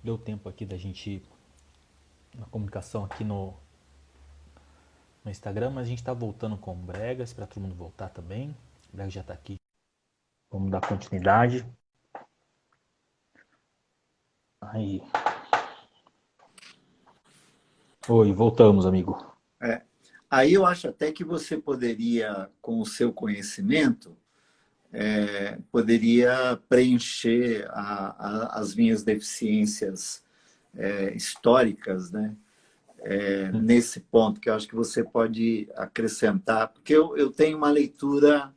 Deu tempo aqui da gente na comunicação aqui no Instagram, mas a gente está voltando com o Bregas para todo mundo voltar também. O Bregas já está aqui. Vamos dar continuidade. Aí. Oi, voltamos, amigo. É. Aí eu acho até que você poderia, com o seu conhecimento, poderia preencher as minhas deficiências históricas, né? Nesse ponto que eu acho que você pode acrescentar, porque eu tenho uma leitura,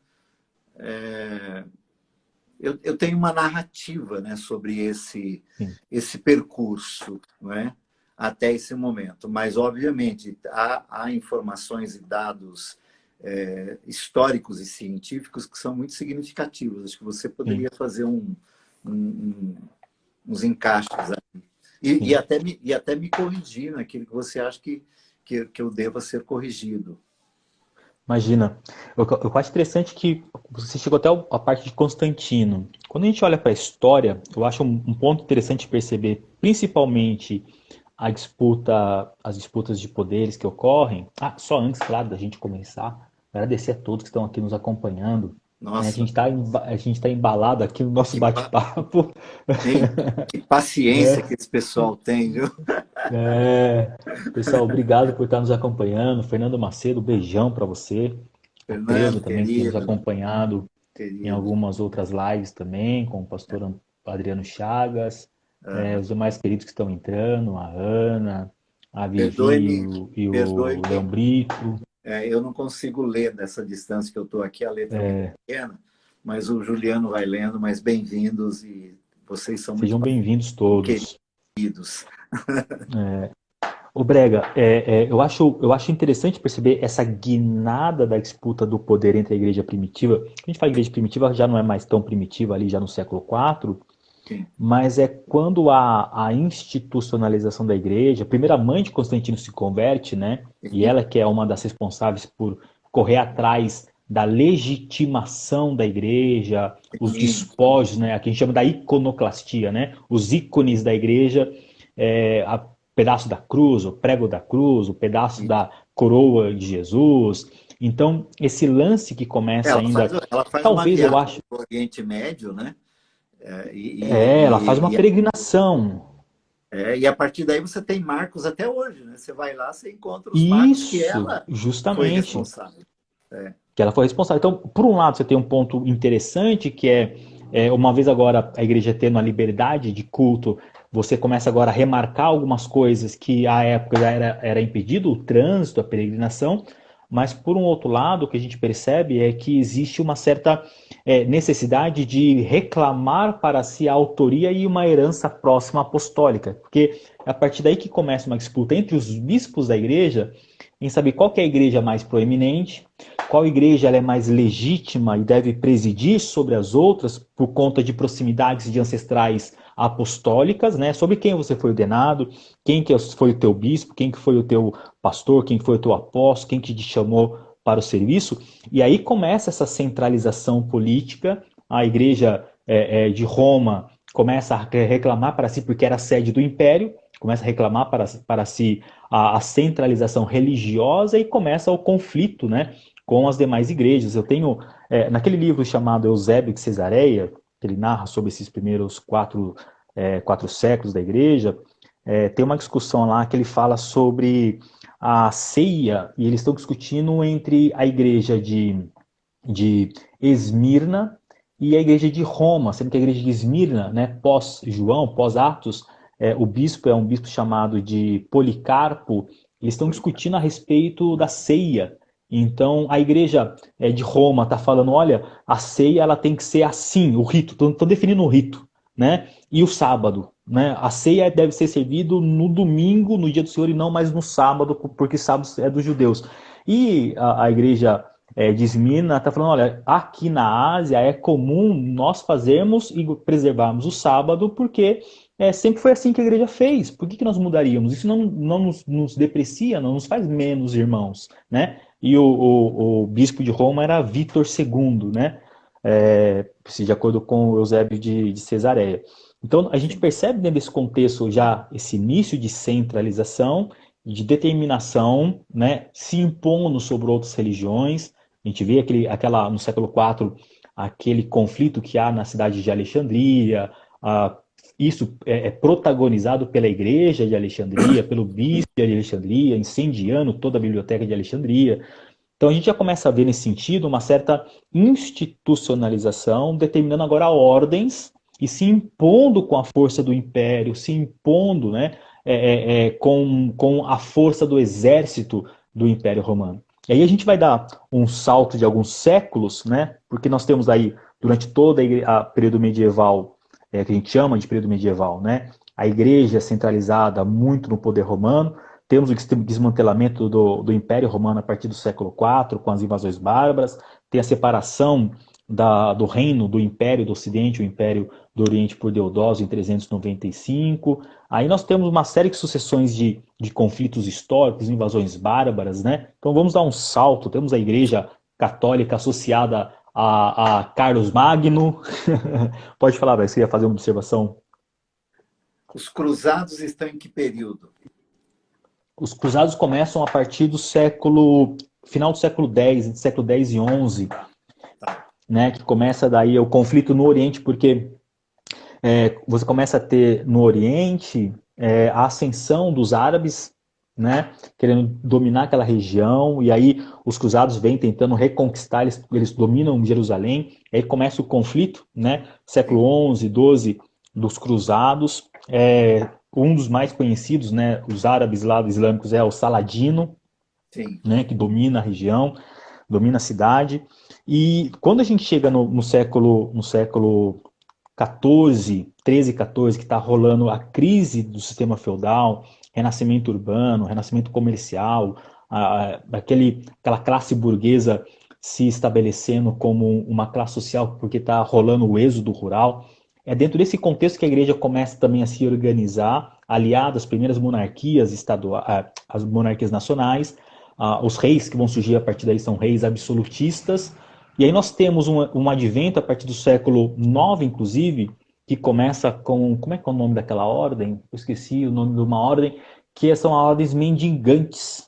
eu tenho uma narrativa, né, sobre Sim, esse percurso, não é? Até esse momento. Mas, obviamente, há informações e dados históricos e científicos que são muito significativos. Acho que você sim, poderia fazer um, uns encaixes aí. E, sim. até me corrigir naquilo que você acha que eu deva ser corrigido. Imagina, eu acho interessante que você chegou até a parte de Constantino. Quando a gente olha para a história, eu acho um ponto interessante perceber, principalmente as disputas de poderes que ocorrem. Ah, só antes, claro, da gente começar, agradecer a todos que estão aqui nos acompanhando. Né? Nossa, A gente tá embalado aqui no nosso que, bate-papo. que paciência Né? que esse pessoal tem, viu? Pessoal, obrigado por estar nos acompanhando. Fernando Macedo, beijão para você. O Fernando, Pedro também que tem nos querido, acompanhado em querido. algumas outras lives também, com o pastor Adriano Chagas, Aham. os demais queridos que estão entrando, a Ana, a Vivi Perdoe-me, e o Leão perdoe-me. Brito. Eu não consigo ler dessa distância que eu estou aqui, a letra é muito pequena, mas o Juliano vai lendo, mas bem-vindos e vocês são muito Sejam bem-vindos todos. queridos. O Brega, eu acho interessante perceber essa guinada da disputa do poder entre a igreja primitiva. A gente fala igreja primitiva, já não é mais tão primitiva ali, já no século IV, Sim. mas é quando a institucionalização da igreja, a primeira mãe de Constantino se converte, né? E ela que é uma das responsáveis por correr atrás da legitimação da igreja, os Sim. despojos, né? Aqui a gente chama da iconoclastia, né? Os ícones da igreja, o pedaço da cruz, o prego da cruz, o pedaço da coroa de Jesus. Então, esse lance que começa ainda, Ela faz uma talvez eu viagem acho, para o Oriente Médio, né? ela faz uma peregrinação. E a partir daí você tem marcos até hoje, né? Você vai lá, você encontra os marcos que Isso, ela foi justamente, responsável. que ela foi responsável. Então, por um lado, você tem um ponto interessante que uma vez agora a igreja tendo a liberdade de culto, você começa agora a remarcar algumas coisas que à época já era impedido, o trânsito, a peregrinação, mas por um outro lado, o que a gente percebe é que existe uma certa necessidade de reclamar para si a autoria e uma herança próxima apostólica, porque é a partir daí que começa uma disputa entre os bispos da igreja em saber qual que é a igreja mais proeminente, qual igreja ela é mais legítima e deve presidir sobre as outras por conta de proximidades de ancestrais apostólicas, né? Sobre quem você foi ordenado, quem que foi o teu bispo, quem que foi o teu pastor, quem que foi o teu apóstolo, quem que te chamou para o serviço. E aí começa essa centralização política. A igreja de Roma começa a reclamar para si porque era sede do império, começa a reclamar para si a centralização religiosa e começa o conflito, né, com as demais igrejas. Eu tenho, naquele livro chamado Eusébio de Cesareia, que ele narra sobre esses primeiros quatro séculos da igreja, tem uma discussão lá que ele fala sobre a ceia, e eles estão discutindo entre a igreja de Esmirna e a igreja de Roma, sendo que a igreja de Esmirna, né, pós-João, pós-Atos, o bispo é um bispo chamado de Policarpo, eles estão discutindo a respeito da ceia. Então, a igreja de Roma está falando, olha, a ceia ela tem que ser assim, o rito, estão definindo o rito, né? E o sábado, né? A ceia deve ser servido no domingo, no dia do Senhor, e não mais no sábado, porque sábado é dos judeus. E a igreja de Esmirna está falando, olha, aqui na Ásia é comum nós fazermos e preservarmos o sábado, porque sempre foi assim que a igreja fez. Por que nós mudaríamos? Isso não nos deprecia, não nos faz menos irmãos, né? E o bispo de Roma era Vítor II, né? De acordo com o Eusébio de Cesareia. Então, a gente sim, percebe dentro desse contexto já esse início de centralização, de determinação, né, se impondo sobre outras religiões. A gente vê no século IV, aquele conflito que há na cidade de Alexandria. ah, Isso é protagonizado pela igreja de Alexandria, pelo bispo de Alexandria, incendiando toda a biblioteca de Alexandria. Então a gente já começa a ver nesse sentido uma certa institucionalização, determinando agora ordens e se impondo com a força do império, se impondo, né, com a força do exército do Império Romano. E aí a gente vai dar um salto de alguns séculos, né, porque nós temos aí, durante todo a período medieval, que a gente chama de período medieval, né, a igreja centralizada muito no poder romano. Temos o desmantelamento do Império Romano a partir do século IV, com as invasões bárbaras. Tem a separação do reino do Império do Ocidente, o Império do Oriente por Deodósio em 395. Aí nós temos uma série de sucessões de conflitos históricos, invasões bárbaras, né? Então vamos dar um salto. Temos a Igreja Católica associada a Carlos Magno. Pode falar, você ia fazer uma observação? Os cruzados estão em que período? Os cruzados começam a partir do final do século X, entre século X e XI, Tá. né, que começa daí o conflito no Oriente, porque você começa a ter no Oriente a ascensão dos árabes, né, querendo dominar aquela região, e aí os cruzados vêm tentando reconquistar, eles dominam Jerusalém, aí começa o conflito, né, Sim, século XI, XII, dos cruzados. Um dos mais conhecidos, né, os árabes lá islâmicos é o Saladino, sim. né, que domina a região, domina a cidade. E quando a gente chega no século 14, 13, 14, que está rolando a crise do sistema feudal, renascimento urbano, renascimento comercial, aquela classe burguesa se estabelecendo como uma classe social porque está rolando o êxodo rural. É dentro desse contexto que a igreja começa também a se organizar, aliada às primeiras monarquias estaduais, às monarquias nacionais. Os reis que vão surgir a partir daí são reis absolutistas. E aí nós temos um advento a partir do século IX, inclusive, que começa com... Como é que é o nome daquela ordem? Eu esqueci o nome de uma ordem, que são as ordens mendigantes,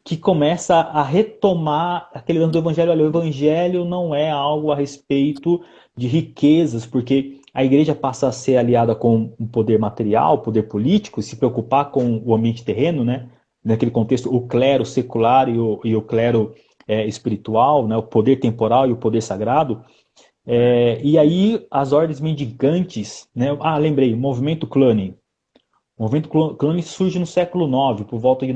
que começa a retomar aquele lance do evangelho. Olha, o evangelho não é algo a respeito de riquezas, porque a igreja passa a ser aliada com o poder material, o poder político, se preocupar com o ambiente terreno, né? Naquele contexto, o clero secular e o clero espiritual, né? O poder temporal e o poder sagrado. E aí as ordens mendigantes, né? Lembrei, o movimento Cluny. O movimento Cluny surge no século IX, por volta de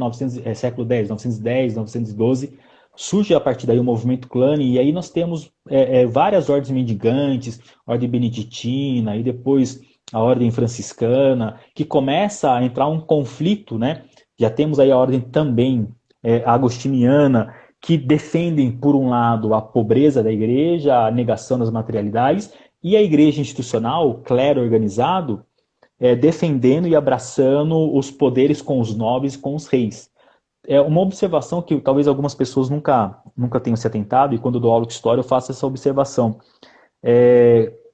século X, 910, 912. Surge a partir daí o movimento Cluny, e aí nós temos várias ordens mendigantes, ordem beneditina, e depois a ordem franciscana, que começa a entrar um conflito, né? Já temos aí a ordem também agostiniana, que defendem, por um lado, a pobreza da igreja, a negação das materialidades, e a igreja institucional, o clero organizado, defendendo e abraçando os poderes com os nobres, com os reis. É uma observação que talvez algumas pessoas nunca tenham se atentado, e quando eu dou aula de história eu faço essa observação.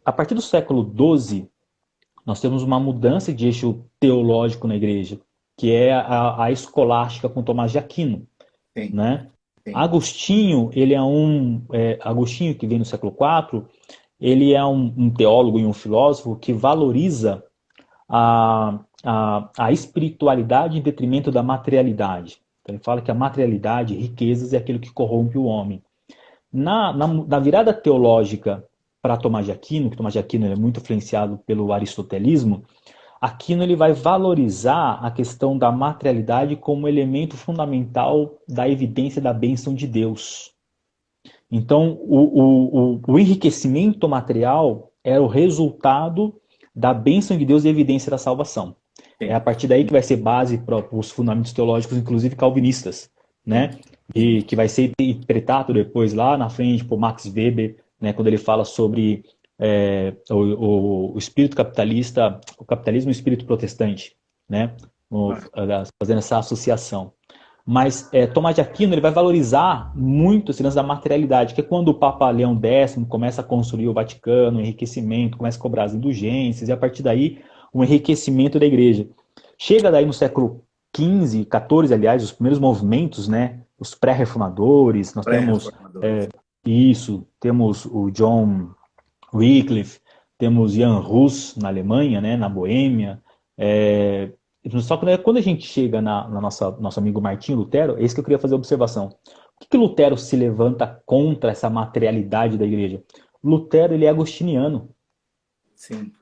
A partir do século XII, nós temos uma mudança de eixo teológico na igreja, que é a escolástica com Tomás de Aquino, Sim, né? sim. Agostinho, ele Agostinho, que vem no século IV, ele é um teólogo e um filósofo que valoriza a espiritualidade em detrimento da materialidade. Então, ele fala que a materialidade, riquezas, é aquilo que corrompe o homem. Na virada teológica para Tomás de Aquino, que Tomás de Aquino é muito influenciado pelo aristotelismo, Aquino ele vai valorizar a questão da materialidade como elemento fundamental da evidência da bênção de Deus. Então, o enriquecimento material é o resultado da bênção de Deus e evidência da salvação. É a Sim, partir daí que vai ser base para os fundamentos teológicos, inclusive calvinistas, sim, né? sim. E que vai ser interpretado depois lá na frente por Max Weber, né? Quando ele fala sobre o espírito capitalista, o capitalismo e o espírito protestante, né? Ah, Fazendo essa associação. Mas Tomás de Aquino ele vai valorizar muito esse lance da materialidade, que é quando o Papa Leão X começa a construir o Vaticano, o enriquecimento, começa a cobrar as indulgências, e a partir daí o enriquecimento da igreja. Chega daí no século XV, XIV, aliás, os primeiros movimentos, né, os pré-reformadores, nós temos isso, temos o John Wycliffe, temos Jan Hus na Alemanha, né, na Boêmia. Só que quando a gente chega na nosso amigo Martinho Lutero, é isso que eu queria fazer a observação. Por que Lutero se levanta contra essa materialidade da igreja? Lutero ele é agostiniano. Sim.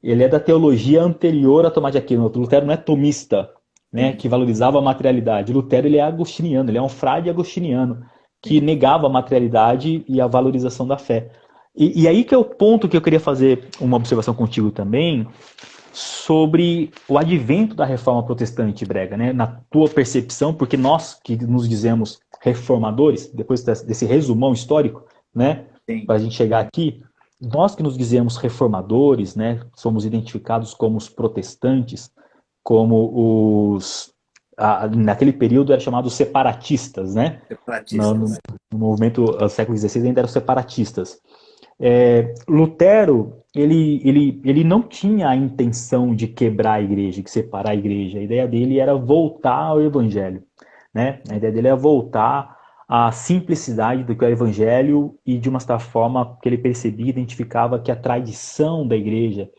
Ele é da teologia anterior a Tomás de Aquino. Lutero não é tomista, né, que valorizava a materialidade. Lutero ele é agostiniano, ele é um frade agostiniano que negava a materialidade e a valorização da fé. E aí que é o ponto que eu queria fazer uma observação contigo também sobre o advento da reforma protestante, Brega, né? Na tua percepção, porque nós que nos dizemos reformadores, depois desse resumão histórico, né, para a gente chegar aqui, nós que nos dizemos reformadores, né, somos identificados como os protestantes, como naquele período era chamado separatistas, né? Separatistas. No movimento do século XVI ainda eram separatistas. Lutero, ele não tinha a intenção de quebrar a igreja, de separar a igreja. A ideia dele era voltar ao evangelho, né? A ideia dele era voltar à simplicidade do que é o evangelho e de uma certa forma que ele percebia, identificava que a tradição da igreja,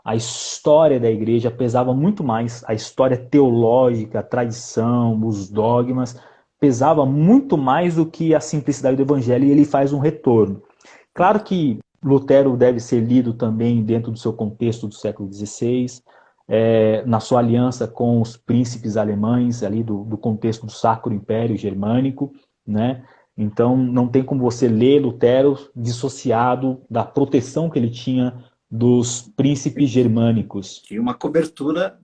a história da igreja pesava muito mais, a história teológica, a tradição, os dogmas, pesava muito mais do que a simplicidade do evangelho, e ele faz um retorno. Claro que Lutero deve ser lido também dentro do seu contexto do século XVI, na sua aliança com os príncipes alemães, ali do contexto do Sacro Império Germânico, né? Então não tem como você ler Lutero dissociado da proteção que ele tinha dos príncipes germânicos. Tinha uma cobertura,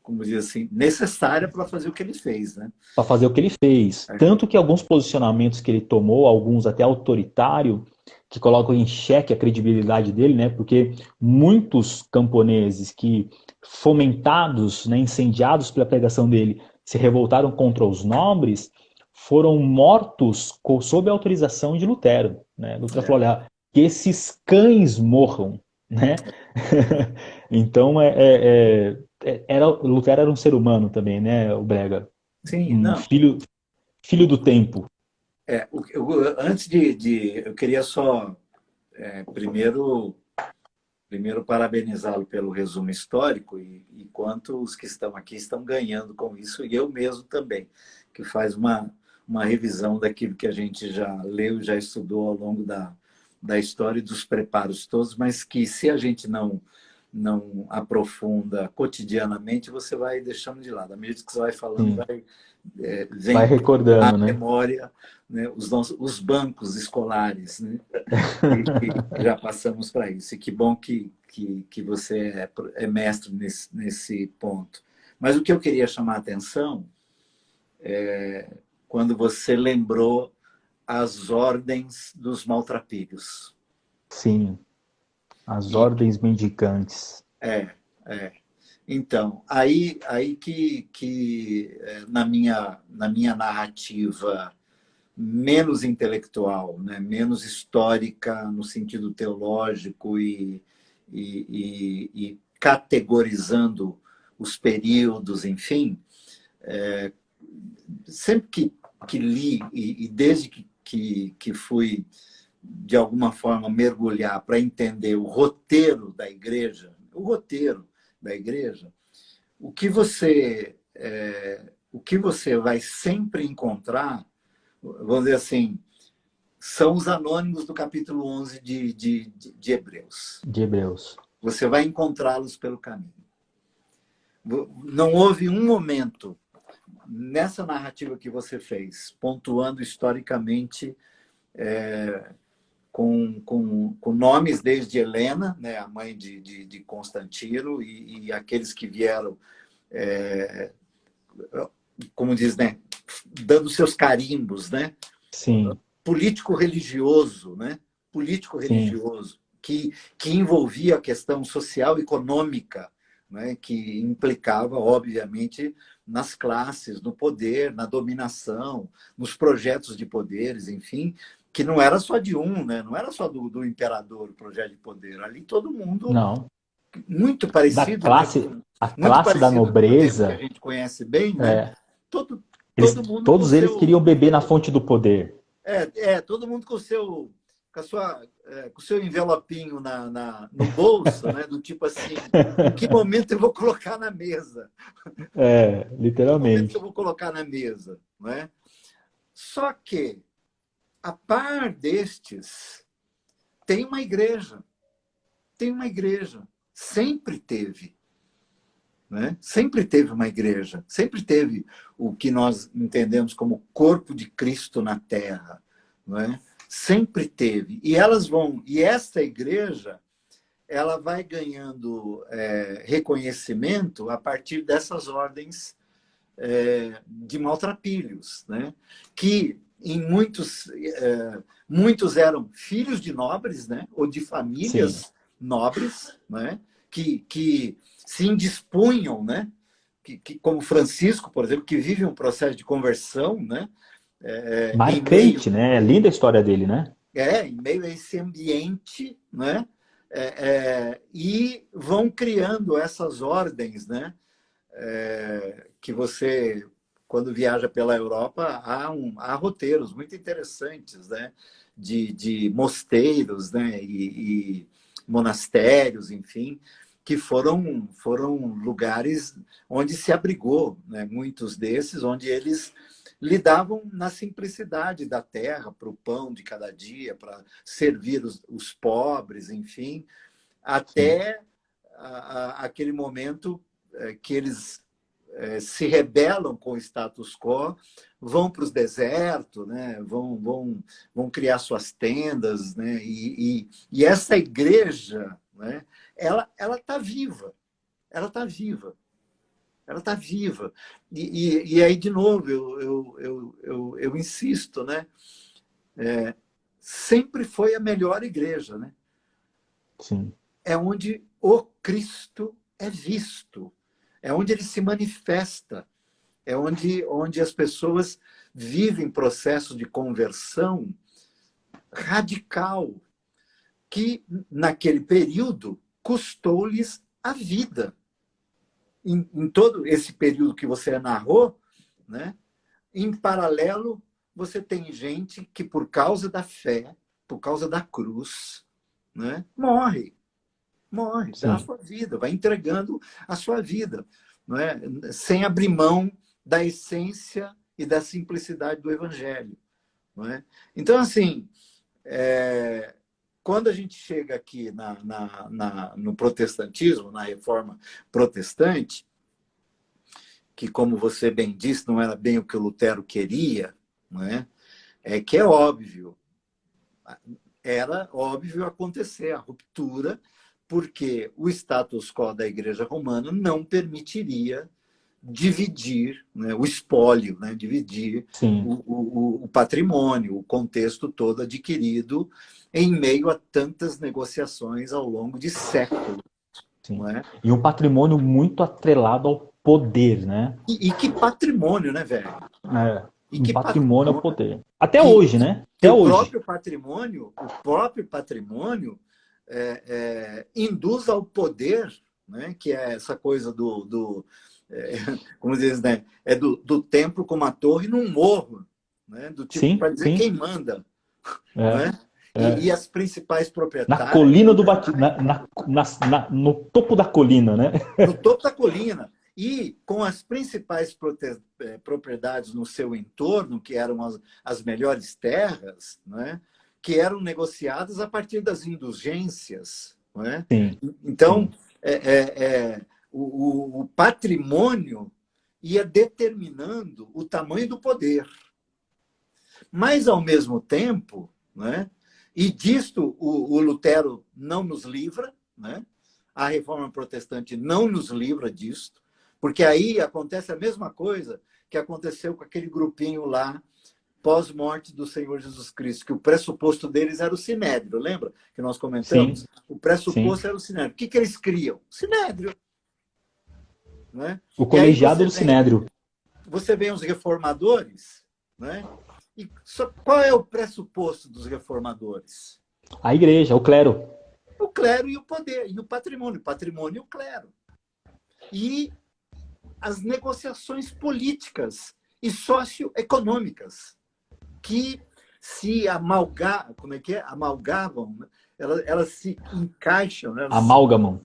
como diz assim, necessária para fazer o que ele fez, né? Para fazer o que ele fez. Tanto que alguns posicionamentos que ele tomou, alguns até autoritário, que colocam em xeque a credibilidade dele, né? Porque muitos camponeses que, fomentados, né, incendiados pela pregação dele, se revoltaram contra os nobres, foram mortos sob a autorização de Lutero, né? Lutero falou, olha, que esses cães morram, né? Então, Lutero era um ser humano também, né, o Brega? Sim, não. Filho do tempo. Antes eu queria só primeiro parabenizá-lo pelo resumo histórico e quanto os que estão aqui estão ganhando com isso, e eu mesmo também, que faz uma revisão daquilo que a gente já leu, já estudou ao longo da história e dos preparos todos, mas que se a gente não aprofunda cotidianamente, você vai deixando de lado. À medida que você vai falando, vai recordando, né? Memória, né? Os bancos escolares, né? E já passamos para isso. E que bom que você é mestre nesse ponto. Mas o que eu queria chamar a atenção é quando você lembrou as ordens dos maltrapilhos. Sim, as ordens mendicantes. Então, aí que na minha narrativa menos intelectual, né, menos histórica no sentido teológico e categorizando os períodos, enfim, sempre que li e desde que fui de alguma forma mergulhar para entender o roteiro da igreja, o que você vai sempre encontrar, vamos dizer assim, são os anônimos do capítulo 11 de Hebreus. Você vai encontrá-los pelo caminho. Não houve um momento nessa narrativa que você fez, pontuando historicamente com nomes desde Helena, né, a mãe de Constantino, e aqueles que vieram, como diz, né, dando seus carimbos, né? Sim. Político-religioso, né? Político-religioso, que envolvia a questão social e econômica, né, que implicava, obviamente, nas classes, no poder, na dominação, nos projetos de poderes, enfim, que não era só de um, né? Não era só do imperador o projeto de poder. Ali todo mundo Não. muito Da parecido, né? classe, a Muito classe da parecido com o tempo que a nobreza, gente conhece bem, né? é, Todo mundo com o todos eles seu queriam beber na fonte do poder. todo mundo com o seu com o seu envelopinho no bolso, né? Do tipo assim, em que momento eu vou colocar na mesa? É, Em que momento que eu literalmente. vou colocar na mesa, não é? Só que a par destes tem uma igreja, sempre teve, né? Sempre teve uma igreja, sempre teve o que nós entendemos como corpo de Cristo na Terra, não é? Sempre teve. E essa igreja, ela vai ganhando reconhecimento a partir dessas ordens de maltrapilhos, né? Que em muitos eram filhos de nobres, né? Ou de Sim, famílias nobres, né? Que se indispunham, né? Como Francisco, por exemplo, que vive um processo de conversão, né? Em meio marcante, né? É linda a história dele, né? em meio a esse ambiente, né? E vão criando essas ordens, né? Que você, quando viaja pela Europa, há roteiros muito interessantes, né? De mosteiros, né? E monastérios, enfim, que foram lugares onde se abrigou, né? Muitos desses, onde eles lidavam na simplicidade da terra, para o pão de cada dia, para servir os pobres, enfim, Sim. até aquele momento que eles se rebelam com o status quo, vão para os desertos, né? Vão criar suas tendas, né? E essa igreja, né? Ela está viva, ela está viva, ela está viva. E aí, de novo, eu insisto, né? Sempre foi a melhor igreja, né? Sim. É onde o Cristo é visto, é onde ele se manifesta, é onde as pessoas vivem processo de conversão radical, que naquele período custou-lhes a vida. Em todo esse período que você narrou, né? Em paralelo, você tem gente que, por causa da fé, por causa da cruz, né? Morre, dá a Sim. sua vida, vai entregando a sua vida, não é? Sem abrir mão da essência e da simplicidade do Evangelho. Não é? Então, assim, quando a gente chega aqui no protestantismo, na reforma protestante, que, como você bem disse, não era bem o que o Lutero queria, não é? Que é óbvio, era óbvio acontecer a ruptura, porque o status quo da Igreja Romana não permitiria dividir, né, o espólio, né, dividir Sim. o patrimônio, o contexto todo adquirido em meio a tantas negociações ao longo de séculos. Sim. Não é? E um patrimônio muito atrelado ao poder, né? E que patrimônio, né, velho? É, E um que patrimônio ao patrimônio. poder. Até Que, hoje, né? que Até hoje. o próprio patrimônio induz ao poder, né? Que é essa coisa como diz, né? Do templo como a torre num morro, né? Do tipo, Sim, para dizer sim. quem manda, não É, é? E é. as principais Na proprietárias, colina do no topo da colina, né? no topo da colina, e com as principais propriedades no seu entorno, que eram as melhores terras, né? Que eram negociadas a partir das indulgências. Não é? Sim, Então, sim, o patrimônio ia determinando o tamanho do poder. Mas, ao mesmo tempo, né? E disto o Lutero não nos livra, né? A reforma protestante não nos livra disto, porque aí acontece a mesma coisa que aconteceu com aquele grupinho lá pós-morte do Senhor Jesus Cristo, que o pressuposto deles era o sinédrio, lembra que nós sim, comentamos? O sim. pressuposto era o sinédrio. O que eles criam? Sinédrio. né? O E aí colegiado do Sinédrio. você vem os reformadores, né? E qual é o pressuposto dos reformadores? A igreja, o clero. O clero e o poder, e o patrimônio e o clero. E as negociações políticas e socioeconômicas que se como é que é? Amalgamam, né? Elas se encaixam, né? Amálgamam.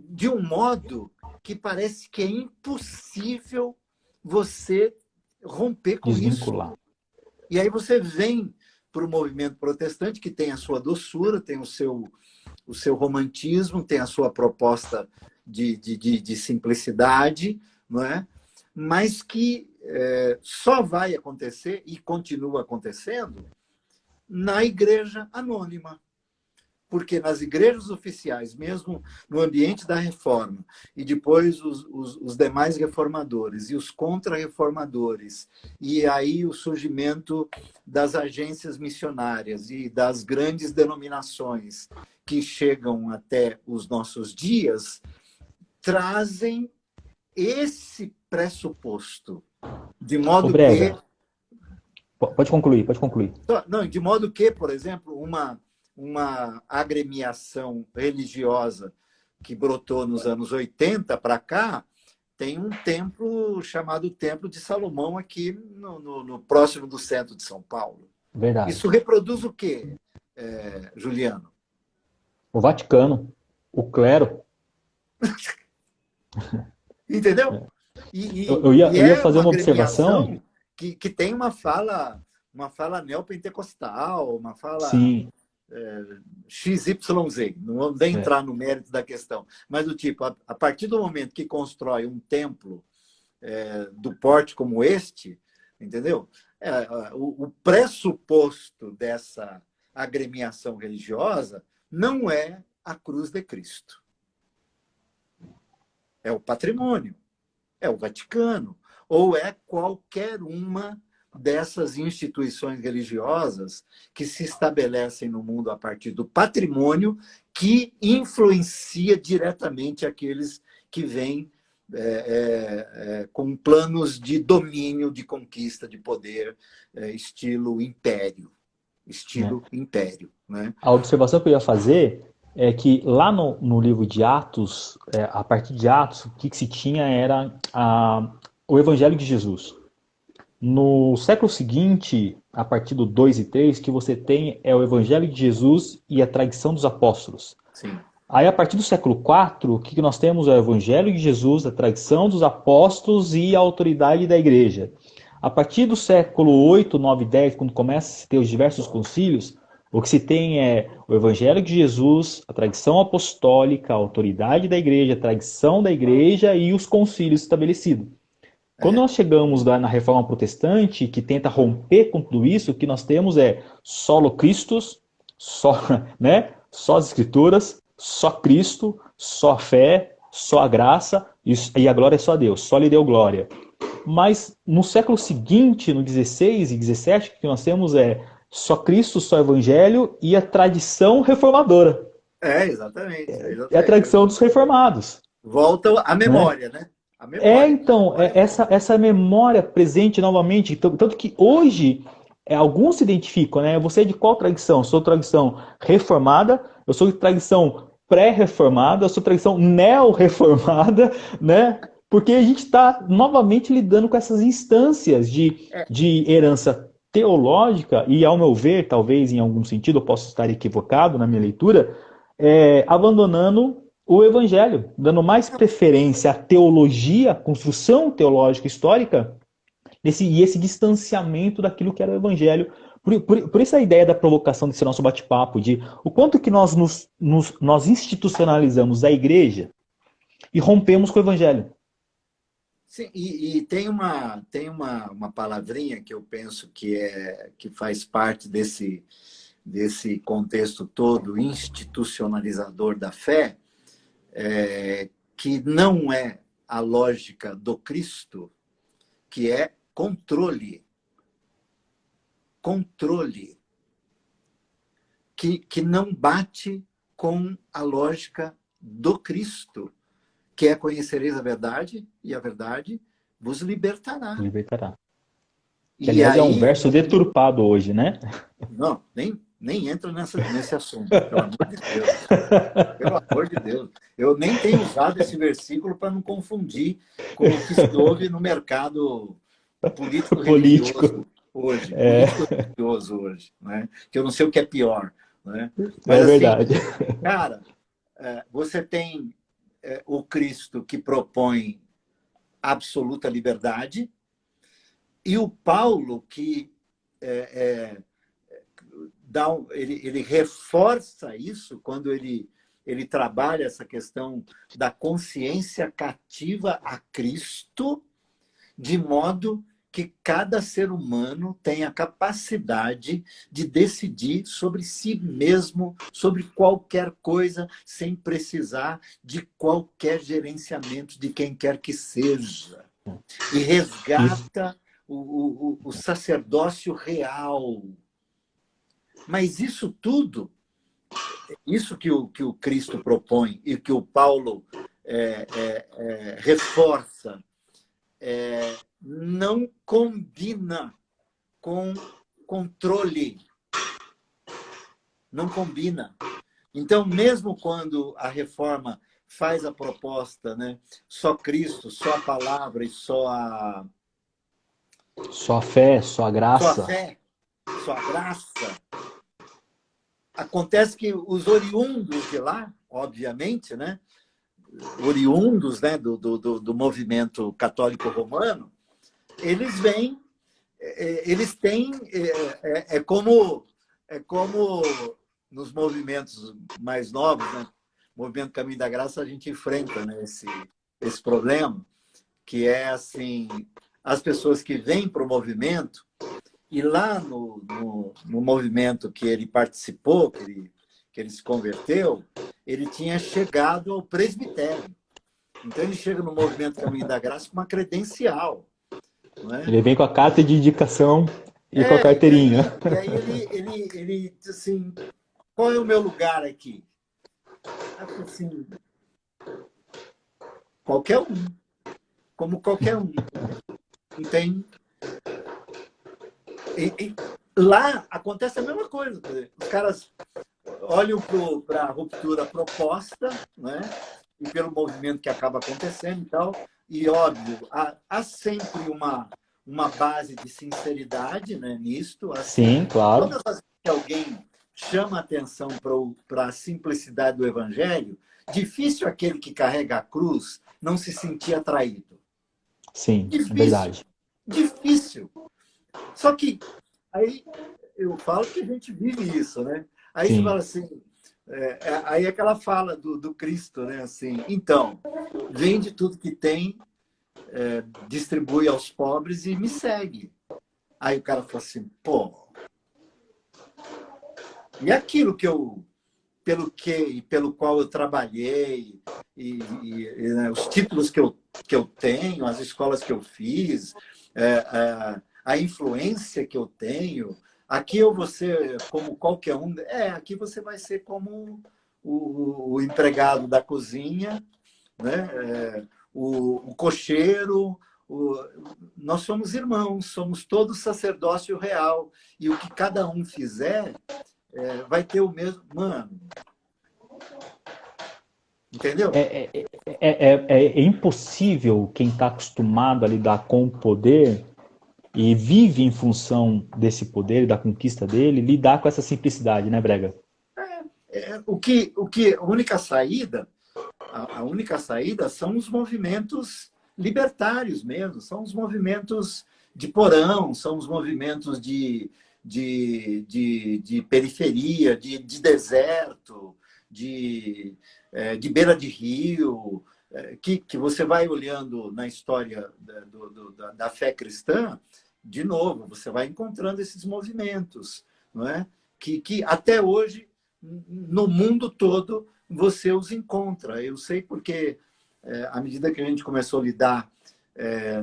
De um modo que parece que é impossível você romper com Desvincular. isso. E aí você vem para o movimento protestante, que tem a sua doçura, tem o seu romantismo, tem a sua proposta de simplicidade, não é? Mas que só vai acontecer e continua acontecendo na igreja anônima. Porque nas igrejas oficiais, mesmo no ambiente da reforma, e depois os demais reformadores e os contra-reformadores, e aí o surgimento das agências missionárias e das grandes denominações que chegam até os nossos dias, trazem esse pressuposto, de Ô, modo que... Brega, pode concluir, pode concluir. Não, de modo que, por exemplo, uma agremiação religiosa que brotou nos anos 80 para cá, tem um templo chamado Templo de Salomão aqui no próximo do centro de São Paulo. Verdade. Isso reproduz o quê, Juliano? O Vaticano, o clero. Entendeu? Eu ia É fazer uma uma observação. agremiação que tem uma fala neopentecostal, uma fala XYZ. Não vamos nem entrar no mérito da questão. Mas do tipo, a partir do momento que constrói um templo do porte como este, entendeu? O pressuposto dessa agremiação religiosa não é a cruz de Cristo. É o patrimônio, é o Vaticano, ou é qualquer uma dessas instituições religiosas que se estabelecem no mundo a partir do patrimônio que influencia diretamente aqueles que vêm com planos de domínio, de conquista, de poder, estilo império. Império, né? A observação que eu ia fazer é que lá no livro de Atos, a partir de Atos, o que se tinha era o Evangelho de Jesus. No século seguinte, a partir do 2 e 3, que você tem é o Evangelho de Jesus e a tradição dos apóstolos. Sim. Aí, a partir do século 4, o que nós temos é o Evangelho de Jesus, a tradição dos apóstolos e a autoridade da igreja. A partir do século 8, 9 e 10, quando começa a se ter os diversos concílios, o que se tem é o Evangelho de Jesus, a tradição apostólica, a autoridade da igreja, a tradição da igreja e os concílios estabelecidos. Quando nós chegamos na Reforma Protestante, que tenta romper com tudo isso, o que nós temos é solo Christus, só as Escrituras, só Cristo, só a fé, só a graça, e a glória é só a Deus, só lhe deu glória. Mas no século seguinte, no 16 e 17, o que nós temos é só Cristo, só Evangelho e a tradição reformadora. Exatamente. É a tradição dos reformados. Volta à memória, né? A memória. Então, essa memória presente novamente, tanto que hoje alguns se identificam, né? Você é de qual tradição? Eu sou tradição reformada, eu sou de tradição pré-reformada, eu sou tradição neo-reformada, né? Porque a gente está novamente lidando com essas instâncias de herança teológica, e ao meu ver, talvez em algum sentido eu possa estar equivocado na minha leitura, abandonando o evangelho, dando mais preferência à teologia, à construção teológica histórica, e esse distanciamento daquilo que era o evangelho. Por isso a ideia da provocação desse nosso bate-papo, de o quanto que nós nós institucionalizamos a igreja e rompemos com o evangelho. Sim, e tem uma palavrinha que eu penso que faz parte desse contexto todo institucionalizador da fé, que não é a lógica do Cristo, que é controle. Controle. Que não bate com a lógica do Cristo, que é conhecereis a verdade, e a verdade vos libertará. Libertará. Que, E aliás, é um aí, verso deturpado hoje, né? não, nem entro nesse assunto, pelo amor de Deus. Pelo amor de Deus. Eu nem tenho usado esse versículo para não confundir com o que se ouve no mercado Político. político-religioso hoje. Político-religioso hoje, né? Que eu não sei o que é pior. Né? Mas, É assim, verdade. cara, você tem o Cristo que propõe absoluta liberdade e o Paulo que ele reforça isso quando ele trabalha essa questão da consciência cativa a Cristo, de modo que cada ser humano tem a capacidade de decidir sobre si mesmo, sobre qualquer coisa, sem precisar de qualquer gerenciamento de quem quer que seja. E Isso. resgata o sacerdócio real. Mas isso tudo, isso que o Cristo propõe e que o Paulo reforça, não combina com controle. Não combina. Então, mesmo quando a reforma faz a proposta, né, só Cristo, só a palavra e Só a fé, só a só a graça. fé, só a graça, acontece que os oriundos de lá, obviamente, né, oriundos, né, do movimento católico romano, eles vêm, eles têm, como nos movimentos mais novos, né, movimento Caminho da Graça, a gente enfrenta, né, esse problema, que é assim, as pessoas que vêm para o movimento, e lá no movimento que ele participou, que ele se converteu, ele tinha chegado ao presbitério. Então, ele chega no movimento Caminho da Graça com uma credencial. Não é? Ele vem com a carta de indicação e com a E carteirinha. aí ele diz assim, qual é o meu lugar aqui? Aí eu falei assim, qualquer um. Como qualquer um. Não tem... Lá acontece a mesma coisa. Os caras olham para a ruptura proposta, né? E pelo movimento que acaba acontecendo e tal. E, óbvio, há sempre uma base de sinceridade, né, nisto. Assim, Sim, claro. todas as vezes que alguém chama atenção para a simplicidade do evangelho, difícil aquele que carrega a cruz não se sentir atraído. Sim, é Difícil. verdade. Difícil. Só que aí eu falo que a gente vive isso, né? Aí você Sim. fala assim, aí é aquela fala do Cristo, né? Assim, então, vende tudo que tem, distribui aos pobres e me segue. Aí o cara fala assim, pô, e aquilo que pelo qual eu trabalhei, né, os títulos que eu tenho, as escolas que eu fiz, a influência que eu tenho, aqui eu vou ser como qualquer um. Aqui você vai ser como o empregado da cozinha, né? O cocheiro. Nós somos irmãos, somos todos sacerdócio real. E o que cada um fizer vai ter o mesmo... Mano, entendeu? É impossível quem está acostumado a lidar com o poder e vive em função desse poder e da conquista dele, lidar com essa simplicidade, né, Brega? A única saída são os movimentos libertários mesmo, são os movimentos de porão, são os movimentos de periferia, de deserto, de beira de rio, que você vai olhando na história da fé cristã, de novo, você vai encontrando esses movimentos, não é? Que até hoje, no mundo todo, você os encontra. Eu sei porque, à medida que a gente começou a lidar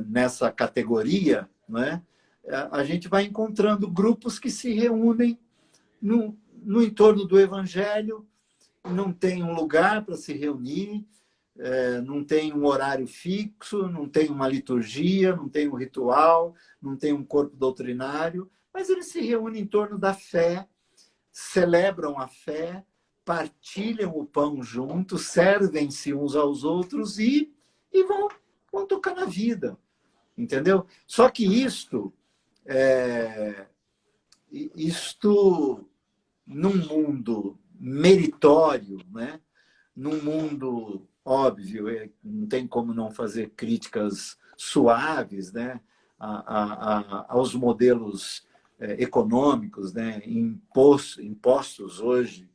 nessa categoria, não é? A gente vai encontrando grupos que se reúnem no entorno do Evangelho, não tem um lugar para se reunir, não tem um horário fixo, não tem uma liturgia, não tem um ritual, não tem um corpo doutrinário, mas eles se reúnem em torno da fé, celebram a fé, partilham o pão juntos, servem-se uns aos outros e vão tocar na vida, entendeu? Só que isto num mundo meritório, né? Num mundo óbvio, não tem como não fazer críticas suaves, né? Aos modelos econômicos, né? Impostos hoje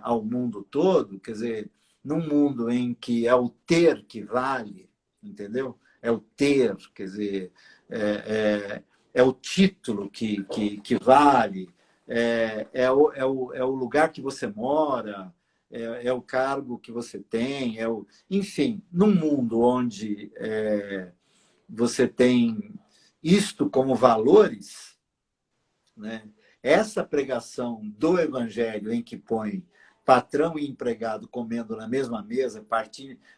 ao mundo todo, quer dizer, num mundo em que é o ter que vale, entendeu? É o ter, quer dizer, é o título que vale, é o lugar que você mora, é o cargo que você tem, enfim, num mundo onde você tem isto como valores, né? Essa pregação do evangelho em que põe patrão e empregado comendo na mesma mesa,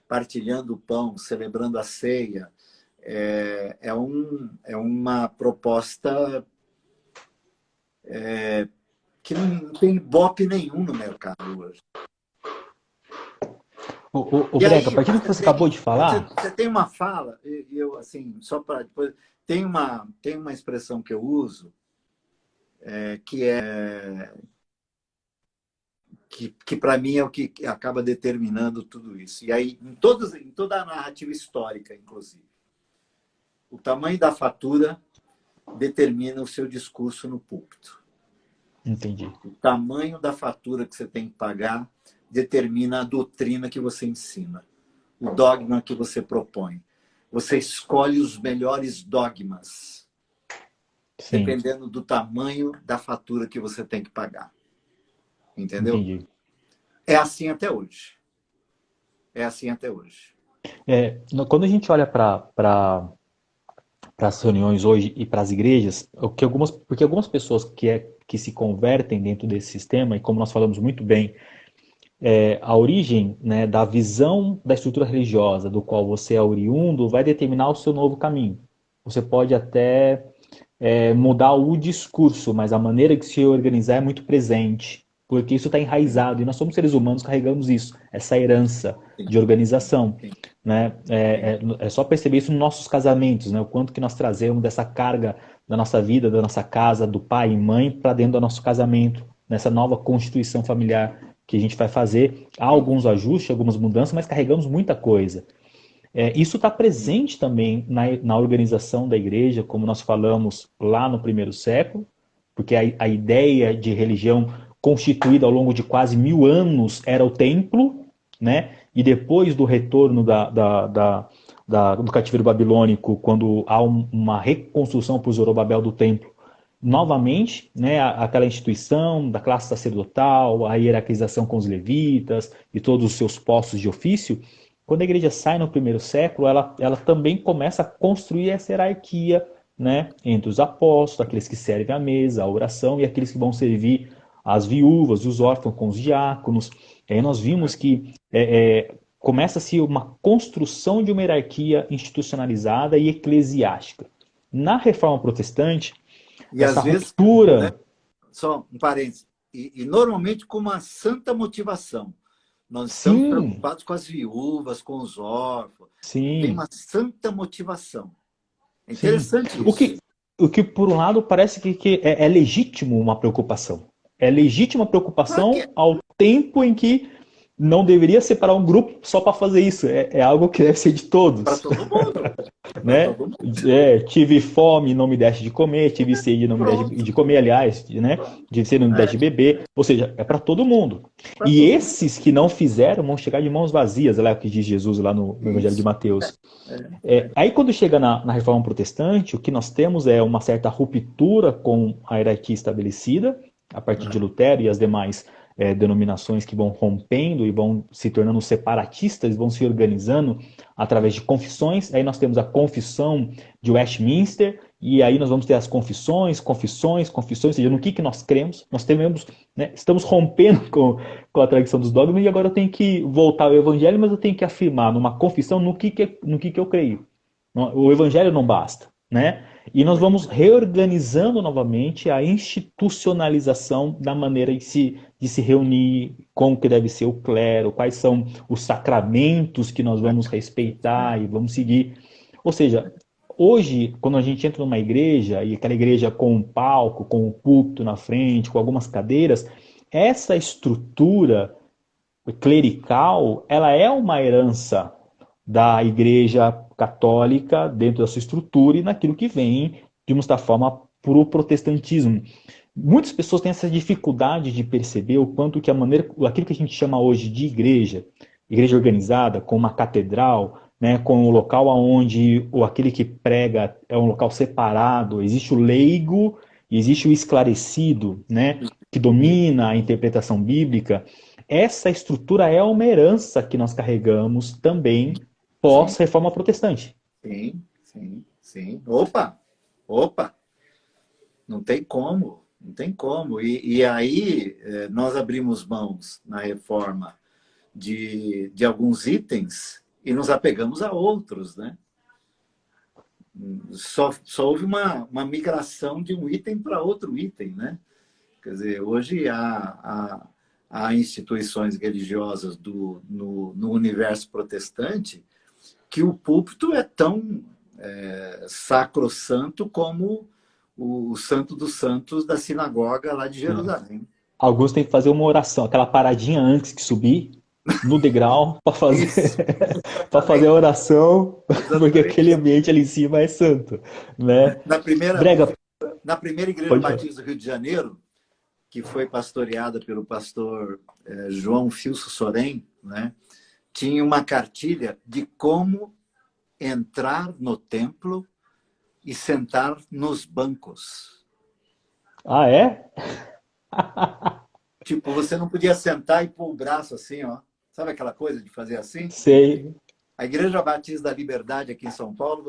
partilhando o pão, celebrando a ceia, é uma proposta que não tem ibope nenhum no mercado hoje. O Brega, a partir do que você acabou de falar... Você tem uma fala, eu assim, só para depois... Tem uma expressão que eu uso, que para mim é o que acaba determinando tudo isso. E aí, em toda a narrativa histórica, inclusive, o tamanho da fatura determina o seu discurso no púlpito. Entendi. O tamanho da fatura que você tem que pagar determina a doutrina que você ensina, o dogma que você propõe. Você escolhe os melhores dogmas, Sim. dependendo do tamanho da fatura que você tem que pagar. Entendeu? Entendi. É assim até hoje. É assim até hoje. Quando a gente olha para as reuniões hoje e para as igrejas, porque algumas pessoas que se convertem dentro desse sistema, e como nós falamos muito bem, a origem, né, da visão da estrutura religiosa do qual você é oriundo vai determinar o seu novo caminho. Você pode até mudar o discurso, mas a maneira de se organizar é muito presente, porque isso está enraizado, e nós somos seres humanos, carregamos isso, essa herança de organização. Né? É só perceber isso nos nossos casamentos, né? O quanto que nós trazemos dessa carga da nossa vida, da nossa casa, do pai e mãe, para dentro do nosso casamento, nessa nova constituição familiar que a gente vai fazer. Há alguns ajustes, algumas mudanças, mas carregamos muita coisa. Isso está presente também na organização da igreja, como nós falamos lá no primeiro século, porque a ideia de religião constituída ao longo de quase 1000 anos era o templo, né? E depois do retorno do cativeiro babilônico, quando há uma reconstrução por Zorobabel do templo, novamente, né, aquela instituição da classe sacerdotal, a hierarquização com os levitas e todos os seus postos de ofício, quando a igreja sai no primeiro século, ela também começa a construir essa hierarquia, né, entre os apóstolos, aqueles que servem à mesa, a oração, e aqueles que vão servir as viúvas, os órfãos com os diáconos. E aí nós vimos que começa-se uma construção de uma hierarquia institucionalizada e eclesiástica. Na Reforma Protestante, e essa às vezes, ruptura... né, só um parênteses, e normalmente com uma santa motivação. Nós estamos preocupados com as viúvas, com os órfãos. Sim. Tem uma santa motivação. É interessante Sim. isso. O que, por um lado, parece que é legítimo uma preocupação. É legítima preocupação ao tempo em que não deveria separar um grupo só para fazer isso. É algo que deve ser de todos. Para todo mundo. Né? Todo mundo. Tive fome, não me deste de comer. Tive sede, não me deste de comer, aliás. Né? Tive sede, não me deste de beber. Ou seja, é para todo mundo. E esses que não fizeram vão chegar de mãos vazias, é o que diz Jesus lá no Evangelho de Mateus. Aí quando chega na Reforma Protestante, o que nós temos é uma certa ruptura com a hierarquia estabelecida, a partir de Lutero e as demais denominações que vão rompendo e vão se tornando separatistas, vão se organizando através de confissões. Aí nós temos a Confissão de Westminster, e aí nós vamos ter as confissões, ou seja, no que nós cremos, nós temos, né, estamos rompendo com a tradição dos dogmas, e agora eu tenho que voltar ao evangelho, mas eu tenho que afirmar numa confissão no que eu creio. O evangelho não basta, né? E nós vamos reorganizando novamente a institucionalização da maneira de se reunir, como que deve ser o clero, quais são os sacramentos que nós vamos respeitar e vamos seguir. Ou seja, hoje, quando a gente entra numa igreja, e aquela igreja com um palco, com um púlpito na frente, com algumas cadeiras, essa estrutura clerical, ela é uma herança da igreja católica dentro da sua estrutura e naquilo que vem, de uma certa forma, para o protestantismo. Muitas pessoas têm essa dificuldade de perceber o quanto que a maneira, aquilo que a gente chama hoje de igreja, igreja organizada, com uma catedral, né, com um local onde aquele que prega é um local separado, existe o leigo e existe o esclarecido, né, que domina a interpretação bíblica. Essa estrutura é uma herança que nós carregamos também pós-reforma protestante. Sim, sim, sim. Opa, opa, não tem como, não tem como. E aí nós abrimos mãos na reforma de alguns itens e nos apegamos a outros, né? Só houve uma migração de um item para outro item, né? Quer dizer, hoje há instituições religiosas no universo protestante que o púlpito é tão sacrossanto como o Santo dos Santos da sinagoga lá de Jerusalém. Alguns têm que fazer uma oração, aquela paradinha antes que subir no degrau para fazer a oração, porque aquele ambiente ali em cima é santo, né? Na primeira igreja batista do Rio de Janeiro, que foi pastoreada pelo pastor João Filso Sorém, né? Tinha uma cartilha de como entrar no templo e sentar nos bancos. Ah, é? Tipo, você não podia sentar e pôr o braço assim, ó. Sabe aquela coisa de fazer assim? Sei. A Igreja Batista da Liberdade aqui em São Paulo,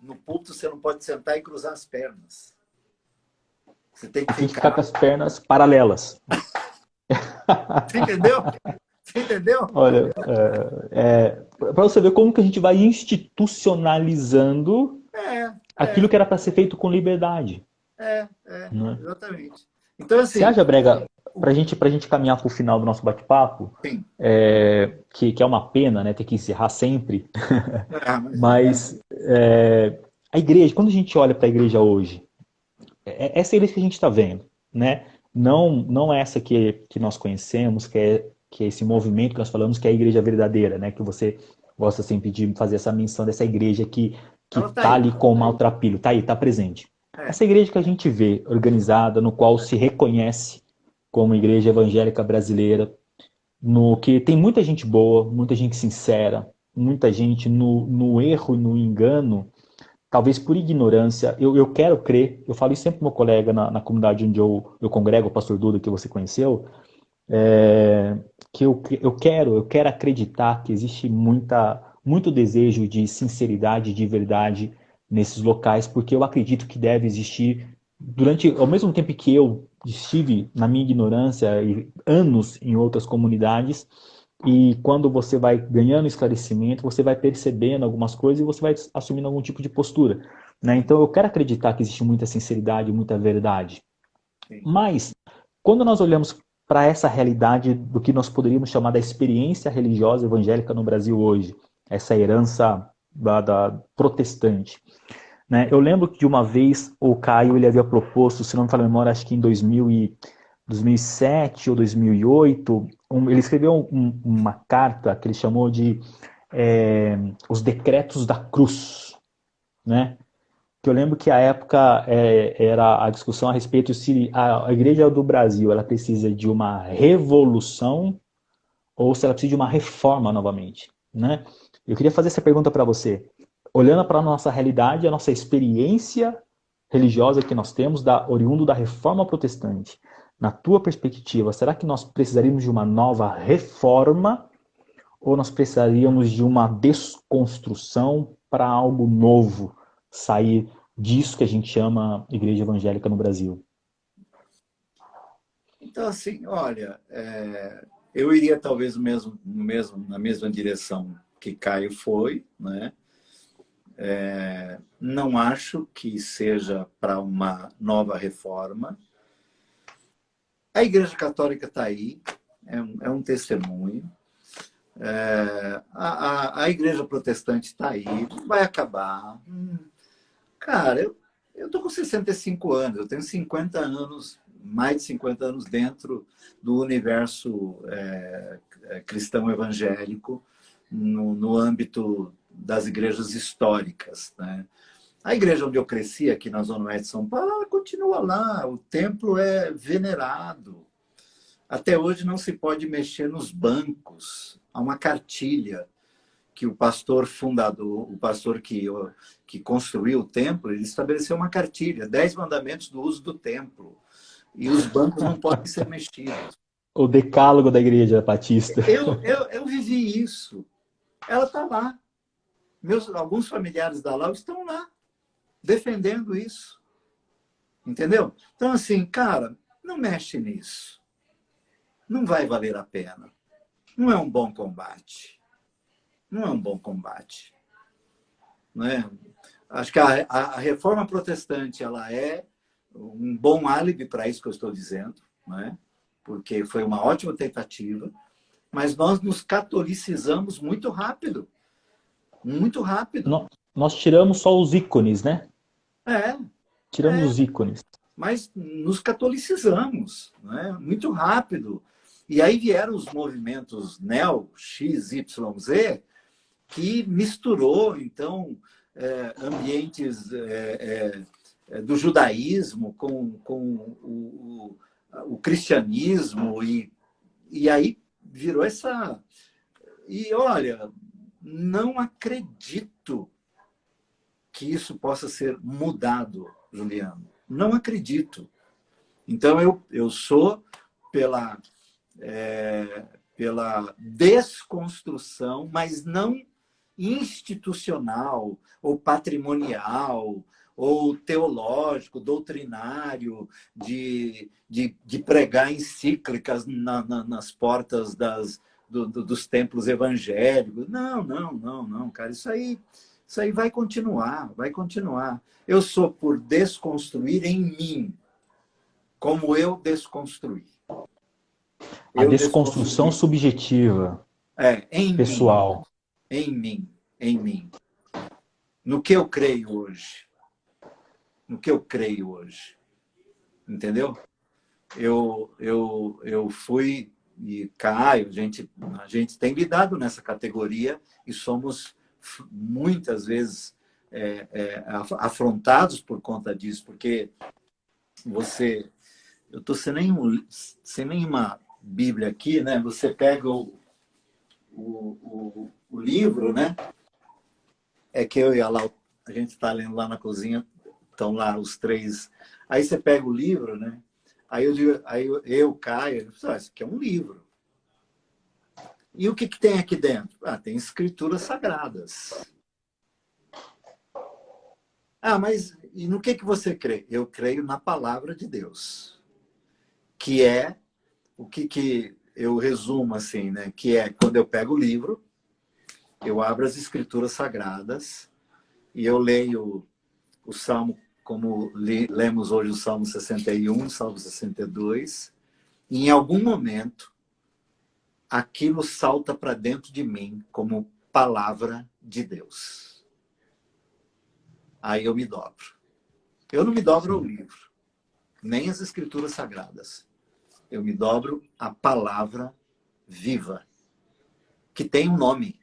no púlpito você não pode sentar e cruzar as pernas. Você tem que ficar com as pernas paralelas. Você entendeu? Você entendeu? Olha, para você ver como que a gente vai institucionalizando aquilo que era para ser feito com liberdade. Né? Exatamente. Então, assim, você acha, Brega, para a gente caminhar para o final do nosso bate-papo, que é uma pena, né, ter que encerrar sempre, mas a igreja, quando a gente olha para a igreja hoje, essa igreja que a gente está vendo, né? Não é essa que nós conhecemos, que é esse movimento que nós falamos, que é a igreja verdadeira, né? Que você gosta sempre de fazer essa menção dessa igreja que tá ali com o maltrapilho, tá aí, tá presente. Essa igreja que a gente vê organizada, no qual se reconhece como igreja evangélica brasileira, no que tem muita gente boa, muita gente sincera, muita gente no erro e no engano, talvez por ignorância. Eu quero crer, eu falo isso sempre pro meu colega na comunidade onde eu congrego, o pastor Duda, que você conheceu, que eu quero acreditar que existe muito desejo de sinceridade, de verdade nesses locais, porque eu acredito que deve existir, ao mesmo tempo que eu estive na minha ignorância e anos em outras comunidades, e quando você vai ganhando esclarecimento, você vai percebendo algumas coisas e você vai assumindo algum tipo de postura, né? Então eu quero acreditar que existe muita sinceridade, muita verdade. Sim. Mas quando nós olhamos para essa realidade do que nós poderíamos chamar da experiência religiosa evangélica no Brasil hoje, essa herança da protestante, né? Eu lembro que de uma vez o Caio ele havia proposto, se não me falha a memória, acho que em 2007 ou 2008, ele escreveu uma carta que ele chamou de Os Decretos da Cruz, né? Que eu lembro que a época era a discussão a respeito se a Igreja do Brasil ela precisa de uma revolução ou se ela precisa de uma reforma novamente, né? Eu queria fazer essa pergunta para você. Olhando para a nossa realidade, a nossa experiência religiosa que nós temos, oriundo da reforma protestante, na tua perspectiva, será que nós precisaríamos de uma nova reforma ou nós precisaríamos de uma desconstrução para algo novo sair disso que a gente chama igreja evangélica no Brasil? Então, assim, olha, eu iria talvez na mesma direção que Caio foi, né? Não acho que seja para uma nova reforma. A Igreja Católica está aí, é um testemunho. A Igreja Protestante está aí, vai acabar. Cara, eu estou com 65 anos, eu tenho 50 anos, mais de 50 anos dentro do universo cristão evangélico, no âmbito das igrejas históricas, né? A igreja onde eu cresci, aqui na Zona Oeste de São Paulo, ela continua lá, o templo é venerado. Até hoje não se pode mexer nos bancos. Há uma cartilha que o pastor fundador, o pastor que construiu o templo, ele estabeleceu uma cartilha, 10 mandamentos do uso do templo. E os bancos não podem ser mexidos. O decálogo da igreja batista. Eu vivi isso. Ela está lá. Alguns familiares da Lau estão lá, defendendo isso. Entendeu? Então, assim, cara, não mexe nisso. Não vai valer a pena. Não é um bom combate. Não é um bom combate. Não é? Acho que a reforma protestante ela é um bom álibi para isso que eu estou dizendo, não é? Porque foi uma ótima tentativa, mas nós nos catolicizamos muito rápido. Muito rápido. Nós tiramos só os ícones, né? É, Tiramos os ícones. mas nos catolicizamos, né? Muito rápido. E aí vieram os movimentos neo, X, Y, Z, que misturou, então, ambientes do judaísmo com o cristianismo, e aí virou essa... E, olha, não acredito que isso possa ser mudado, Juliano. Não acredito. Então, eu sou pela desconstrução, mas não institucional, ou patrimonial, ou teológico, doutrinário, de pregar encíclicas nas portas dos templos evangélicos. Não, cara. Isso aí vai continuar, vai continuar. Eu sou por desconstruir em mim, como eu desconstruí. A desconstrução subjetiva, em pessoal. mim, em mim. No que eu creio hoje. No que eu creio hoje. Entendeu? Eu fui e Caio, a gente tem lidado nessa categoria e somos muitas vezes afrontados por conta disso, porque eu estou sem nenhuma Bíblia aqui, né? Você pega o livro, né? É que eu e a Lau, a gente está lendo lá na cozinha, estão lá os três. Aí você pega o livro, né? Aí eu digo, Caio, isso aqui é um livro. E o que tem aqui dentro? Tem escrituras sagradas. Mas e no que você crê? Eu creio na palavra de Deus, que é o que eu resumo assim, né? Que é quando eu pego o livro, eu abro as escrituras sagradas e eu leio o Salmo, como lemos hoje o Salmo 61, Salmo 62, e em algum momento aquilo salta para dentro de mim como palavra de Deus. Aí eu me dobro. Eu não me dobro ao livro, nem às escrituras sagradas. Eu me dobro à palavra viva, que tem um nome.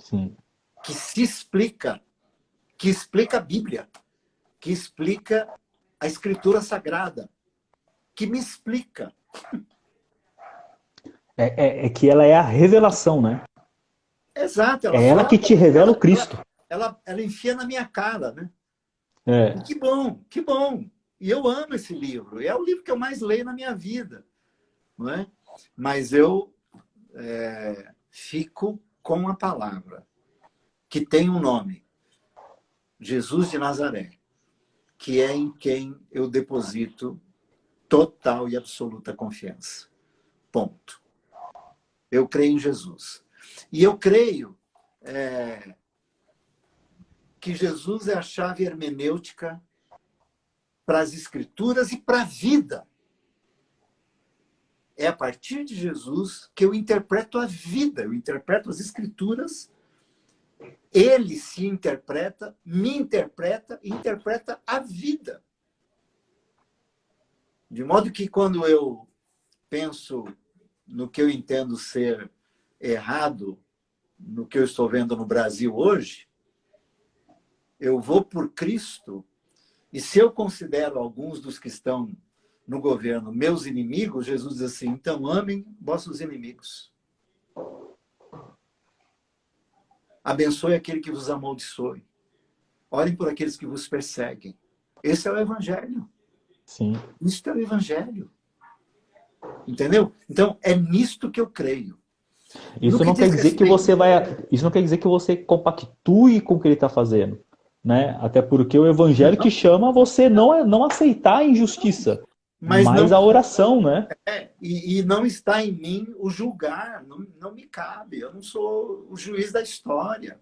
Sim. Que se explica, que explica a Bíblia, que explica a Escritura Sagrada, que me explica. É que ela é a revelação, né? Exato. É ela que te revela o Cristo. Ela enfia na minha cara, né? É. E que bom, que bom. E eu amo esse livro. É o livro que eu mais leio na minha vida, não é? Mas eu fico com a palavra, que tem um nome. Jesus de Nazaré, que é em quem eu deposito total e absoluta confiança. Ponto. Eu creio em Jesus. E eu creio que Jesus é a chave hermenêutica para as Escrituras e para a vida. É a partir de Jesus que eu interpreto a vida, eu interpreto as Escrituras, ele se interpreta, me interpreta e interpreta a vida. De modo que quando eu penso no que eu entendo ser errado, no que eu estou vendo no Brasil hoje, eu vou por Cristo, e se eu considero alguns dos que estão no governo meus inimigos, Jesus diz assim, então amem vossos inimigos. Abençoe aquele que vos amaldiçoe. Orem por aqueles que vos perseguem. Esse é o Evangelho. Sim. Isto é o Evangelho. Entendeu? Então, é nisto que eu creio. Isso não quer dizer que você isso não quer dizer que você compactue com o que ele está fazendo, né? Até porque o Evangelho que chama você não aceitar a injustiça, mas a oração, né? E não está em mim o julgar, não me cabe. Eu não sou o juiz da história.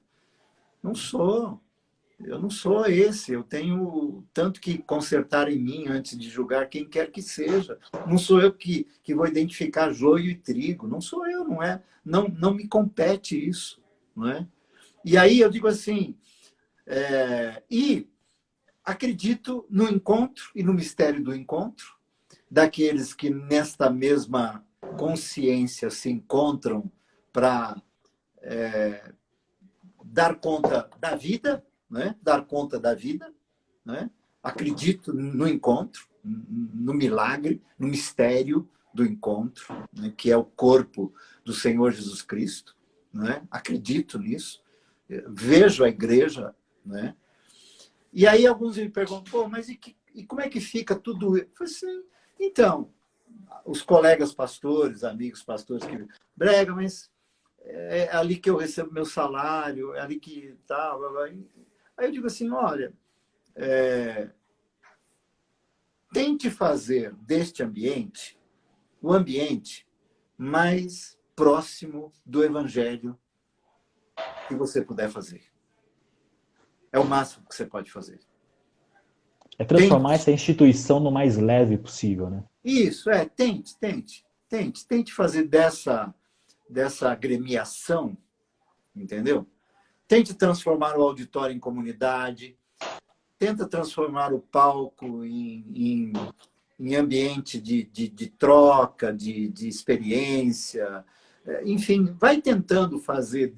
Não sou. Eu não sou esse. Eu tenho tanto que consertar em mim antes de julgar quem quer que seja. Não sou eu que vou identificar joio e trigo. Não sou eu, não é? Não me compete isso, não é? E aí eu digo assim, e acredito no encontro e no mistério do encontro daqueles que nesta mesma consciência se encontram para dar conta da vida, né? Dar conta da vida, né? Acredito no encontro, no milagre, no mistério do encontro, né? Que é o corpo do Senhor Jesus Cristo, né? Acredito nisso, vejo a igreja, né? E aí alguns me perguntam, pô, mas e como é que fica tudo isso? Eu falei assim, então, os colegas pastores, amigos pastores que brega, mas é ali que eu recebo meu salário, é ali que tal. Aí eu digo assim, olha, tente fazer deste ambiente o ambiente mais próximo do Evangelho que você puder fazer. É o máximo que você pode fazer. É transformar essa instituição no mais leve possível, né? Isso, tente fazer dessa agremiação, entendeu? Tente transformar o auditório em comunidade, tenta transformar o palco em ambiente de troca, de experiência. Enfim, vai tentando fazer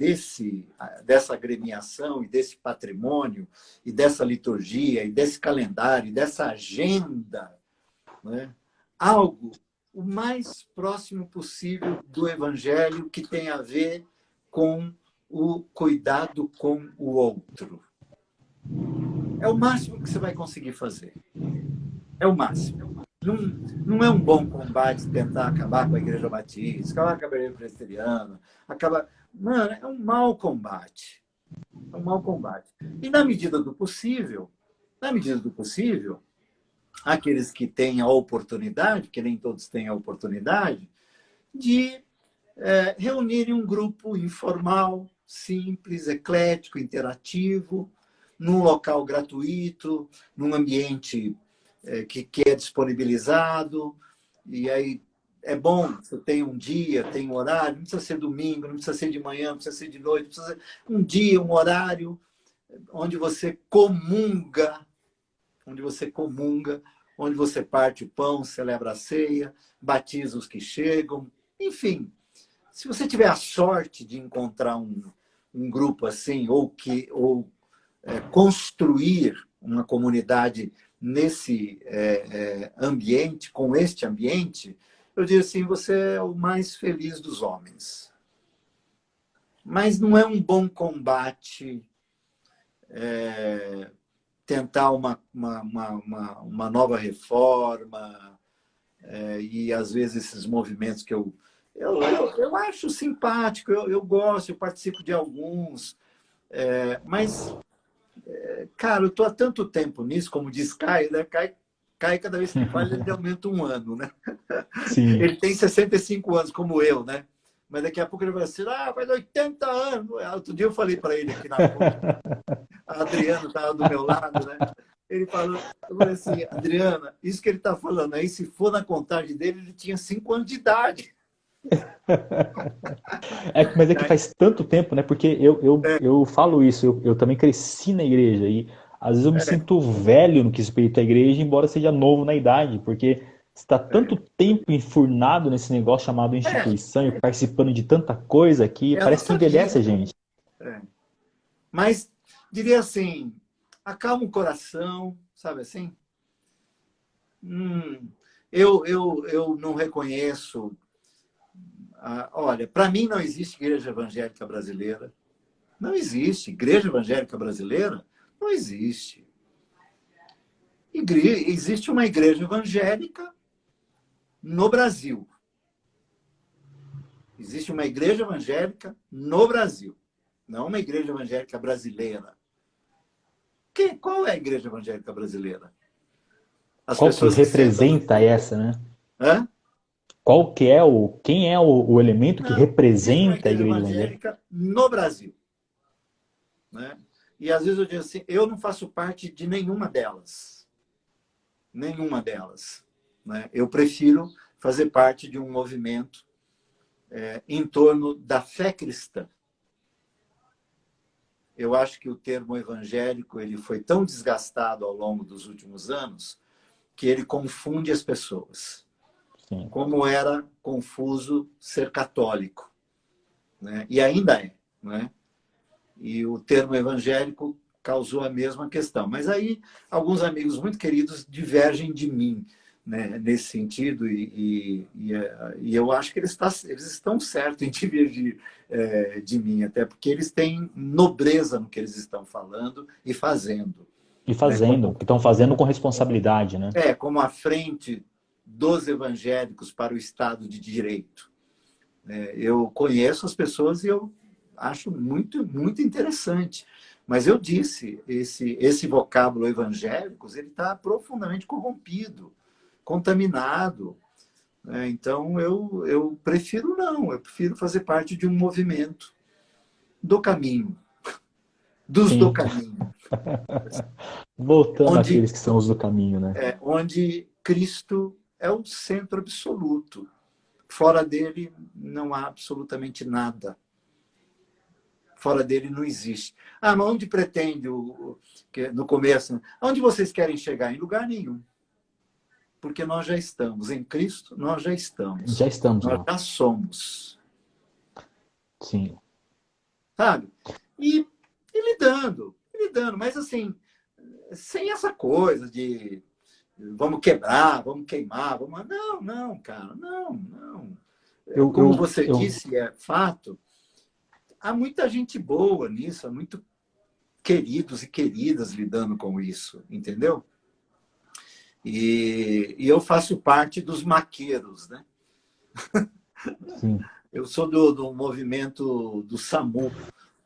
dessa agremiação e desse patrimônio, e dessa liturgia, e desse calendário, e dessa agenda, né, algo o mais próximo possível do Evangelho que tem a ver com o cuidado com o outro. É o máximo que você vai conseguir fazer. É o máximo. Não é um bom combate tentar acabar com a Igreja Batista, acabar com a Igreja Presbiteriana, Mano, é um mau combate. É um mau combate. E na medida do possível, aqueles que têm a oportunidade, que nem todos têm a oportunidade, de reunirem um grupo informal, simples, eclético, interativo, num local gratuito, num ambiente que é disponibilizado, e aí é bom, você tem um dia, tem um horário, não precisa ser domingo, não precisa ser de manhã, não precisa ser de noite, precisa ser um dia, um horário, onde você comunga, onde você parte o pão, celebra a ceia, batiza os que chegam, enfim. Se você tiver a sorte de encontrar um grupo assim, ou construir uma comunidade nesse ambiente, com este ambiente, eu digo assim, você é o mais feliz dos homens. Mas não é um bom combate tentar uma nova reforma, e às vezes esses movimentos que eu acho simpático, eu gosto, eu participo de alguns, mas Cara, eu estou há tanto tempo nisso, como diz Caio, né? Caio, cada vez que fala, ele aumenta um ano, né? Sim. Ele tem 65 anos, como eu, né? Mas daqui a pouco ele vai assim, faz 80 anos. Outro dia eu falei para ele aqui na ponte, a Adriana estava do meu lado, né? Ele falou, eu falei assim, Adriana, isso que ele está falando aí, se for na contagem dele, ele tinha 5 anos de idade. Mas é que faz tanto tempo, né? Porque eu falo isso, eu também cresci na igreja e às vezes eu me É, sinto velho no que respeita à igreja, embora seja novo na idade, porque está tanto tempo enfurnado nesse negócio chamado é, instituição e participando de tanta coisa que é a parece que nossa envelhece a vida. gente. É. Mas diria assim, acalma o coração, sabe assim? Hum, eu não reconheço. Olha, para mim não existe igreja evangélica brasileira. Não existe. Igreja evangélica brasileira? Não existe. Existe uma igreja evangélica no Brasil. Existe uma igreja evangélica no Brasil. Não uma igreja evangélica brasileira. Qual é a igreja evangélica brasileira? As Qual que pessoas que sentam no representa púlpito. essa, né? Hã? Qual que é quem é o elemento que Não, existe uma representa a igreja igreja evangélica? evangélica no Brasil. Né? E às vezes eu digo assim, eu não faço parte de nenhuma delas. Nenhuma delas. Né? Eu prefiro fazer parte de um movimento em torno da fé cristã. Eu acho que o termo evangélico ele foi tão desgastado ao longo dos últimos anos que ele confunde as pessoas. Sim. Como era confuso ser católico. Né? E ainda é. Né? E o termo evangélico causou a mesma questão. Mas aí alguns amigos muito queridos divergem de mim, né, nesse sentido, e eu acho que eles estão certos em divergir de mim, até porque eles têm nobreza no que eles estão falando e fazendo. E Né, fazendo, que estão fazendo com responsabilidade, né? como a frente dos evangélicos para o Estado de Direito. Eu conheço as pessoas e eu acho muito, muito interessante. Mas eu disse, esse vocábulo evangélicos, ele está profundamente corrompido, contaminado. Né? Então, eu prefiro não, eu prefiro fazer parte de um movimento do caminho, dos do Sim. caminho, Voltando onde, àqueles que são os do caminho, né? onde Cristo é o centro absoluto. Fora dele não há absolutamente nada. Fora dele não existe. Mas onde pretende, no começo, né? Onde vocês querem chegar? Em lugar nenhum. Porque nós já estamos. Em Cristo, nós já Já estamos. estamos Nós lá. já somos. Sim. Sabe? E lidando. Mas assim, sem essa coisa de vamos quebrar, vamos queimar, vamos. Não, não, cara, não, não. Eu, Como eu, você eu, disse, é fato, há muita gente boa nisso, há muito queridos e queridas lidando com isso, entendeu? E eu faço parte dos maqueiros, né? sim. Eu sou do movimento do SAMU,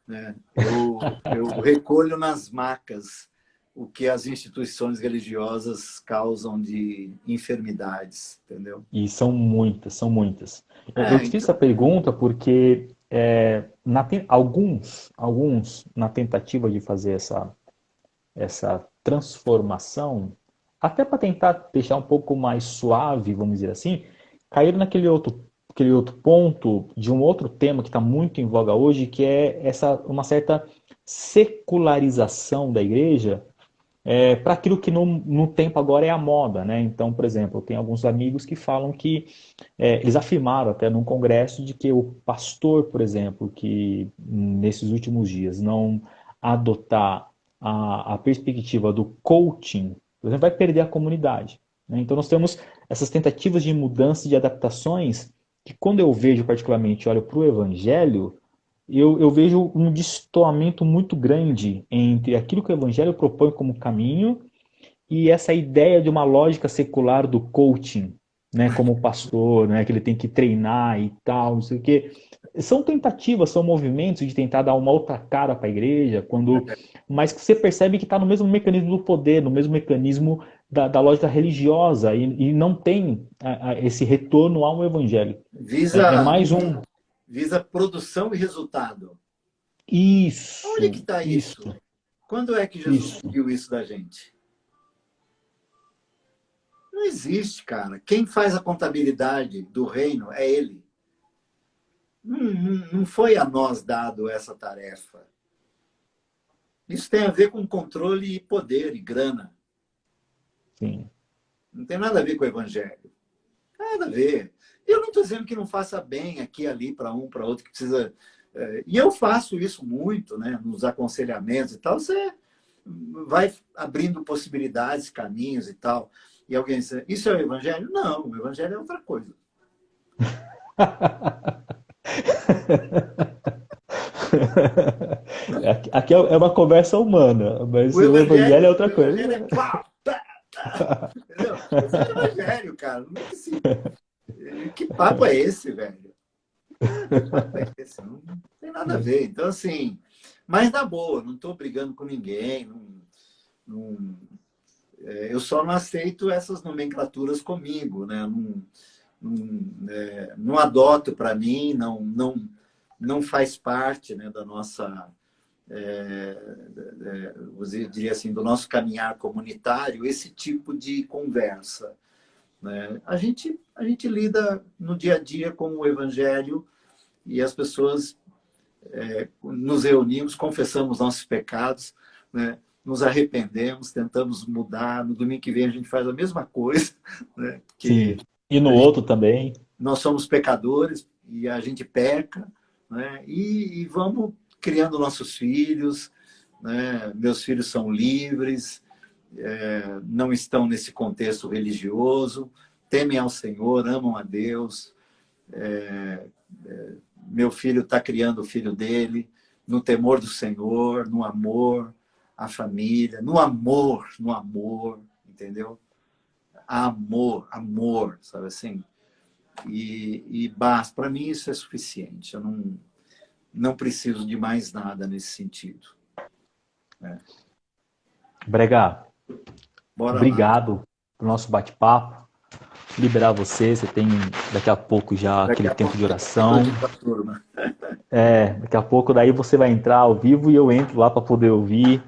né? Eu recolho nas macas o que as instituições religiosas causam de enfermidades, entendeu? E são muitas, são muitas. Eu te fiz essa Então, pergunta porque alguns, na tentativa de fazer essa transformação, até para tentar deixar um pouco mais suave, vamos dizer assim, caíram aquele outro ponto de um outro tema que está muito em voga hoje, que é uma certa secularização da igreja para aquilo que no tempo agora é a moda, né? Então, por exemplo, eu tenho alguns amigos que falam que eles afirmaram até num congresso de que o pastor, por exemplo, que nesses últimos dias não adotar a perspectiva do coaching, por exemplo, vai perder a comunidade. Né? Então, nós temos essas tentativas de mudança e de adaptações que, quando eu vejo particularmente, olho para o evangelho, eu vejo um destoamento muito grande entre aquilo que o Evangelho propõe como caminho e essa ideia de uma lógica secular do coaching. né, como pastor, né, que ele tem que treinar e tal, não sei o quê. São tentativas, são movimentos de tentar dar uma outra cara para a igreja, mas que você percebe que está no mesmo mecanismo do poder, no mesmo mecanismo da lógica religiosa, e não tem esse retorno ao evangelho. É Visa, mais um. visa produção e resultado. Onde que Isso, está isso? isso, Quando é que Jesus isso. pediu isso da gente? Não existe, cara. Quem faz a contabilidade do reino é ele. Não foi a nós dado essa tarefa. Isso tem a ver com controle e poder e grana. Sim. Não tem nada a ver com o evangelho. Nada a ver. Eu não estou dizendo que não faça bem aqui e ali para um, para outro, que precisa. E eu faço isso muito, né? Nos aconselhamentos e tal. Você vai abrindo possibilidades, caminhos e tal. E alguém diz, isso é o evangelho? Não, o evangelho é outra coisa. Aqui é uma conversa humana, mas o evangelho é outra O evangelho é coisa. pá, pá, pá. Entendeu? Esse é o evangelho, cara. Que papo é esse, velho? Que papo é esse? Não tem nada a ver. Então, assim, mas na boa, não estou brigando com ninguém. Não, eu só não aceito essas nomenclaturas comigo, né? Não adoto para mim, não faz parte, né, da nossa, eu diria assim, do nosso caminhar comunitário, esse tipo de conversa, né? A gente lida no dia a dia com o evangelho e as pessoas nos reunimos, confessamos nossos pecados, né? Nos arrependemos, tentamos mudar. No domingo que vem a gente faz a mesma coisa, né? Sim. Porque E no outro também. nós somos pecadores e a gente peca, né? E vamos criando nossos filhos, né? Meus filhos são livres, não estão nesse contexto religioso, temem ao Senhor, amam a Deus. Meu filho está criando o filho dele no temor do Senhor, no amor à família, no amor, entendeu? Amor, amor, sabe assim? E basta, para mim isso é suficiente. Eu não preciso de mais nada nesse sentido. Brega, Bora lá. obrigado pelo nosso bate-papo. Liberar você, você tem daqui a pouco já Daqui aquele a tempo pouco de tem oração. noite para a turma. Daqui a pouco daí você vai entrar ao vivo e eu entro lá para poder ouvir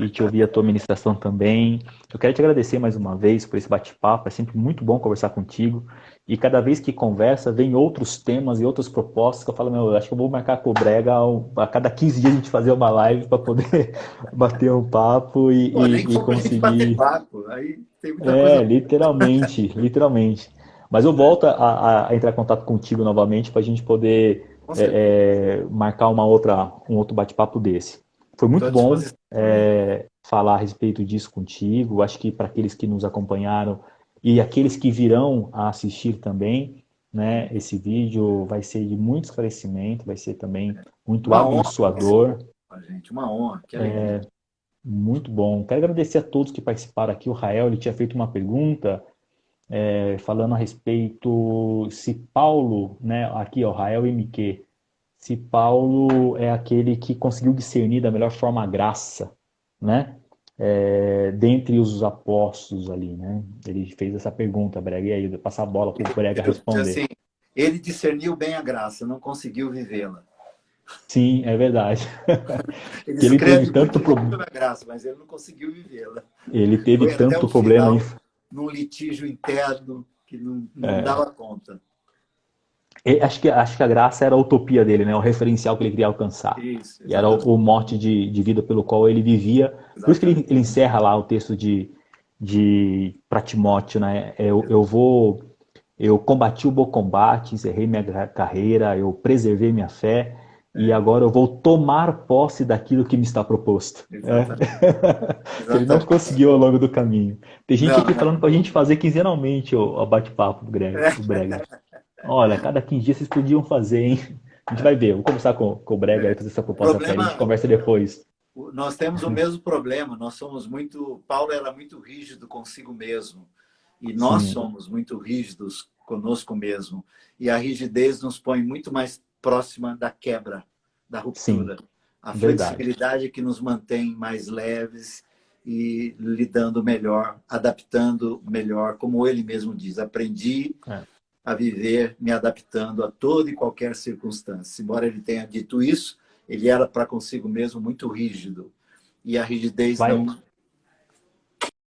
e te ouvir a tua ministração também. Eu quero te agradecer mais uma vez por esse bate-papo, é sempre muito bom conversar contigo. E cada vez que conversa, vem outros temas e outras propostas que eu falo, meu, eu acho que eu vou marcar com o Brega a cada 15 dias a gente fazer uma live para poder bater um papo Pô, nem que e for para a gente bater conseguir. papo. Aí tem muita coisa. Literalmente, literalmente. Mas eu volto a entrar em contato contigo novamente para a gente poder Com certeza. marcar um outro bate-papo desse. Foi Estou muito à bom disposição aí. falar a respeito disso contigo. Acho que para aqueles que nos acompanharam e aqueles que virão a assistir também, né, esse vídeo vai ser de muito esclarecimento, vai ser também muito Uma honra abençoador. a gente, uma honra, que alegria. Muito bom. Quero agradecer a todos que participaram aqui. O Rael ele tinha feito uma pergunta falando a respeito se Paulo, né, aqui ó, Rael MQ, se Paulo é aquele que conseguiu discernir da melhor forma a graça, né, dentre os apóstolos ali, né? Ele fez essa pergunta, Brega, e aí, eu passar a bola para o Brega Eu disse responder. assim, ele discerniu bem a graça, não conseguiu vivê-la. Sim, é verdade. Ele Que ele teve escreve tanto, muito bem sobre a graça, mas ele não conseguiu vivê-la. ele teve Foi até tanto o problema em final num litígio interno que não dava conta. Acho que a graça era a utopia dele, né? O referencial que ele queria alcançar. Isso, E era exatamente. o mote de vida pelo qual ele vivia. Por isso que Exatamente. ele encerra lá o texto para Timóteo, né? Eu combati o bom combate, encerrei minha carreira, eu preservei minha fé e É, agora eu vou tomar posse daquilo que me está proposto. exatamente. Que ele não Exatamente. conseguiu ao longo do caminho. Tem gente Não, aqui não. falando para a gente fazer quinzenalmente o bate-papo do Brega. Olha, cada 15 dias vocês podiam fazer, hein? A gente vai ver. Vou conversar com o Brega e fazer essa O proposta para ele. A gente problema, conversa depois. nós temos o mesmo problema. Nós somos muito. Paulo era muito rígido consigo mesmo. E nós Sim, somos muito rígidos conosco mesmo. E a rigidez nos põe muito mais próxima da quebra, da sim, ruptura. A verdade. flexibilidade que nos mantém mais leves e lidando melhor, adaptando melhor, como ele mesmo diz. Aprendi É. a viver me adaptando a toda e qualquer circunstância. Embora ele tenha dito isso, ele era para consigo mesmo muito rígido. E a rigidez Vai, não